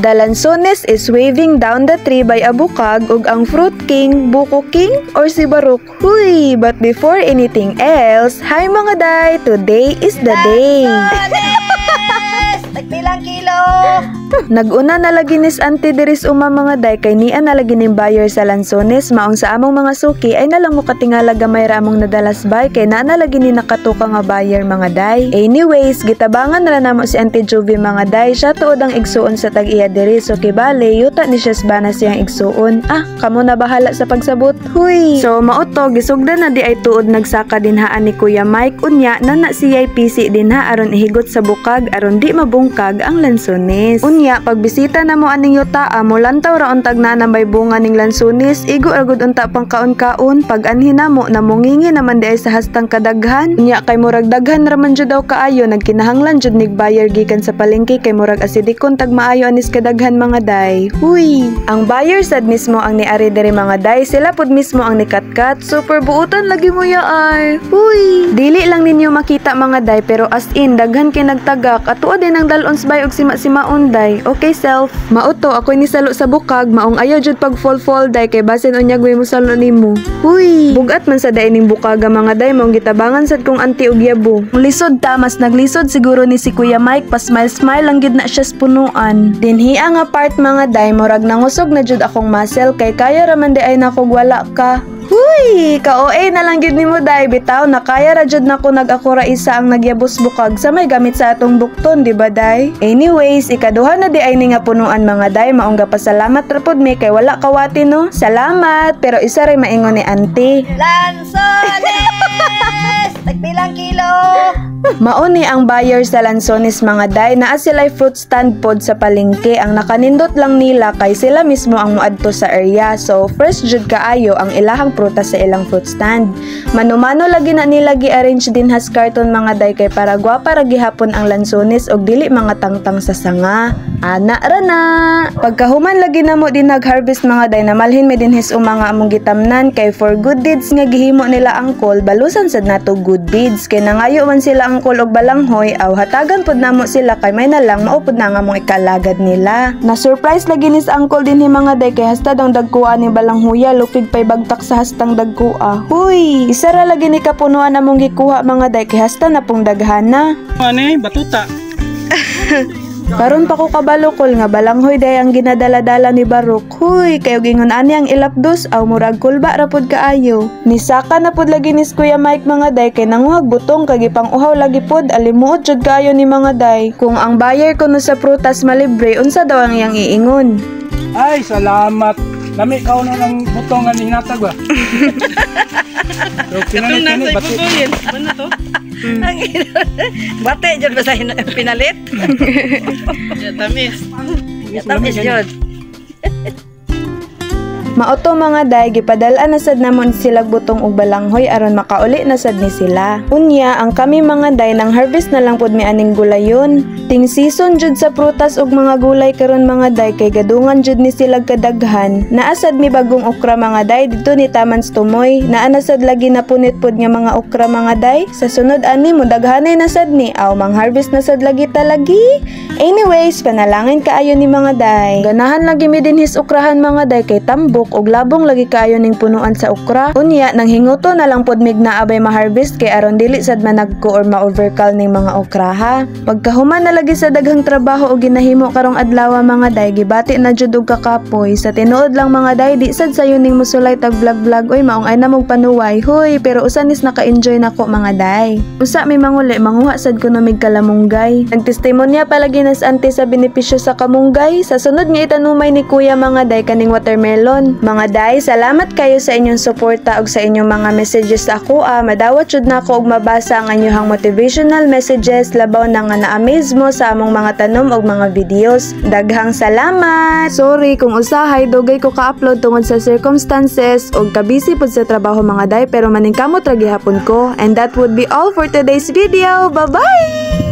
The lansones is waving down the tree by a bukag ug ang fruit king, buko king or si Barok. Huy! But before anything else, hi mga day! Today is the day! Tagpilang kilo! Naguna na lagi nis Auntie diris mga day kay niya na lagi ning buyer sa lansones maong sa among mga suki ay nalang mo katingala gamay ra among nadalas bay kay na lagi ni nakatuka nga buyer mga day. Anyways, gitabangan ra namo si Auntie Juvie mga day, siya tuod ang igsuon sa tag-iya diri so kibale yuta ni siya bana siyang igsuon. Kamo na bahala sa pagsabot. Huy. So mauto gisugdan na di ay tuod nagsaka dinhaan ni Kuya Mike unya na siya PC dinha aron ihigot sa bukag aron di mabungkag ang lansones. Unya pagbisita na mo aning yuta mo lantaw ra untag na may bunga ning lansones igo ragud unta pang kaon-kaon pag anhin namo namungingi naman di ay sa hastang kadaghan. Unya kay murag daghan ra man jud daw kaayo nagkinahanglan jud nig buyer gikan sa palengke kay murag asidikon tag maayo anis kadaghan mga day. Huy. Ang buyer sad mismo ang niari diri mga day, sila pud mismo ang nikatkat. Super buutan lagi mo ya ay. Huy. Dili lang ninyo makita mga day pero as in daghan kay nagtagak at tuod din ang dalons bay og sima-simaon day. Okay self. Mauto ako ni salo sa bukag maong ayaw jud pag fall day kay basin unyag way mo salo nimo. Huy. Bugat man sa day ning bukaga mga day maong gitabangan sad kong anti og yabo. Lisod ta mas naglisod siguro ni si Kuya Mike pa smile lang gid na siya sa punuan. Dinhi ang part mga day murag nangusog na jud akong muscle kay kaya ra man di ay nakog wala ka. Huy! Ka-OA na lang gid nimo day bitaw na kaya ra jud nako nag-akura isa ang nagyabos bukag sa may gamit sa atong bukton di ba day? Anyways, ikaduha na di ay ni nga punuan mga day maong gapasalamat ra pud mi kay wala kawati no. Salamat pero isa ray maingon ni Auntie. Lansones! Tagpilang kilo! Mauni ang buyer sa lansones mga day naa sila'y fruit stand pod sa palengke ang nakanindot lang nila kay sila mismo ang muadto sa area so fresh jud kaayo ang ilahang prutas sa ilang fruit stand. Manumano lagi na nila gi-arrange din has carton mga day kay para gwapa ra gihapon ang lansones og dili mga tangtang sa sanga. Ana ra na. Pagkahuman lagi namo din nag-harvest mga day namalhin mi dinhis mga among gitamnan kay for good deeds nga gihimo nila angkol balusan sad nato good deeds kay nangayo man sila angkol og balanghoy aw hatagan pud namo sila kay may na lang maupod na nga mong ikalagad nila. Na surprise lagi nis angkol dinhi mga day kay hasta daw dagkuha ni balanghoya lupig pay bagtak sa hastang dagkuha. Huy, isa ra lagi ni kapunuan among gikuha mga day kay hasta na pong daghana. Ani batuta. Karon pa ko kabalokol nga balanghoy day ang ginadala-dala ni Barok. Huy, kayo gingon ani ang ilapdos aw murag kulba ra pud kaayo. Nisaka na pud lagi ni Kuya Mike mga day kay nanguhag butong kag ipang uhaw lagi pud alimuot jud kaayo ni mga day. Kung ang buyer kuno sa prutas malibre unsa daw ang iyang iingon? Ay, salamat. Lami ka na ng butong nga hinatag ba? So, kinanit batuyin. Ano to? Bate dyan ba sa pinalit? Tamis. Tamis yun. Maoto mga day, gipadala na sad namon sila butong og balanghoy aron makauli na sad ni sila. Unya, ang kami mga day nang harvest na lang pud mi aning gulayon. Ting season jud sa prutas ug mga gulay karon mga day kay gadungan jud ni sila kadaghan. Naasad mi bagong okra mga day dito ni Taman Tumoy. Naa na sad lagi na punit pud nga mga okra mga day. Sa sunod ani mo daghanay na sad ni aw mang harvest na sad lagi talagi. Anyways, panalangin kaayo ni mga day. Ganahan lagi mi dinhis okrahan mga day kay tambok og labong lagi kaayo ning punuan sa okra. Unya nang hinguto na lang pod mig naabay ma-harvest kay aron dili sad managko or ma-overcall ning mga okra ha. Pagkahuman na lagi sa daghang trabaho og ginahimo karong adlaw mga day gibati na jud og kakapoy. Sa tinuod lang mga day di sad sayo ning musulay tag vlog oy maong ay namog panuway. Hoy, pero usanis naka-enjoy nako mga day. Usa may manguli manguha sad kuno mig kalamunggay. Nagtestimonya palagi nas Auntie sa benepisyo sa kamunggay. Sa sunod nga itanumay ni Kuya mga day kaning watermelon. Mga day, salamat kayo sa inyong suporta ug sa inyong mga messages sa ako. Madawat jud na ako og mabasa ang inyong motivational messages labaw na nga na-amaze mo sa among mga tanom ug mga videos. Daghang salamat. Sorry kung usahay dugay ko ka-upload tungod sa circumstances ug kabisi pud sa trabaho mga day pero maningkamot ra gihapon ko. And that would be all for today's video. Bye-bye.